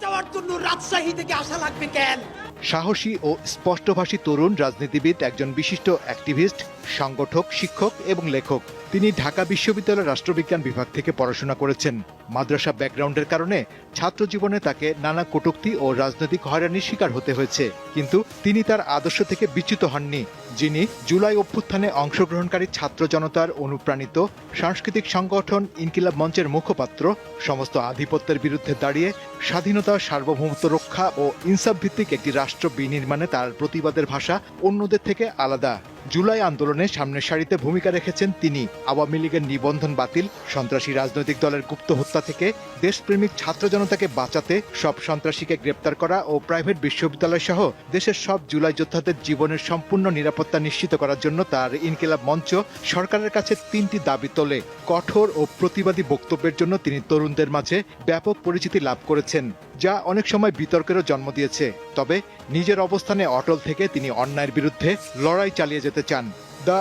যাওয়ার জন্য রাজশাহী থেকে আসা লাগবে কেন? সাহসী ও স্পষ্টভাষী তরুণ রাজনীতিবিদ, একজন বিশিষ্ট অ্যাক্টিভিস্ট, সংগঠক, শিক্ষক এবং লেখক। তিনি ঢাকা বিশ্ববিদ্যালয়ের রাষ্ট্রবিজ্ঞান বিভাগ থেকে পড়াশোনা করেছেন। মাদ্রাসা ব্যাকগ্রাউন্ডের কারণে ছাত্র জীবনে তাকে নানা কটূক্তি ও রাজনৈতিক হয়রানির শিকার হতে হয়েছে, কিন্তু তিনি তার আদর্শ থেকে বিচ্যুত হননি। যিনি জুলাই অভ্যুত্থানে অংশগ্রহণকারী ছাত্র জনতার অনুপ্রাণিত সাংস্কৃতিক সংগঠন ইনকিলাব মঞ্চের মুখপাত্র, সমস্ত আধিপত্যের বিরুদ্ধে দাঁড়িয়ে স্বাধীনতা, সার্বভৌমত্ব রক্ষা ও ইনসাফ ভিত্তিক একটি রাষ্ট্র বিনির্মাণে তার প্রতিবাদের ভাষা অন্যদের থেকে আলাদা। জুলাই আন্দোলনে সামনের সারিতে ভূমিকা রেখেছেন তিনি। আওয়ামী লীগের নিবন্ধন বাতিল, সন্ত্রাসী রাজনৈতিক দলের গুপ্ত হত্যা থেকে দেশপ্রেমিক ছাত্র জনতাকে বাঁচাতে সব সন্ত্রাসীকে গ্রেপ্তার করা ও প্রাইভেট বিশ্ববিদ্যালয় সহ দেশের সব জুলাই যোদ্ধাদের জীবনের সম্পূর্ণ নিরাপত্তা নিশ্চিত করার জন্য তার ইনকিলাব মঞ্চ সরকারের কাছে 3টি দাবি তোলে। কঠোর ও প্রতিবাদী বক্তব্যের জন্য তিনি তরুণদের মাঝে ব্যাপক পরিচিতি লাভ করেছেন, যা অনেক সময় বিতর্কেরও জন্ম দিয়েছে। তবে নিজের অবস্থানে অটল থেকে তিনি অন্যায়ের বিরুদ্ধে লড়াই চালিয়ে যেতে চান। দ্য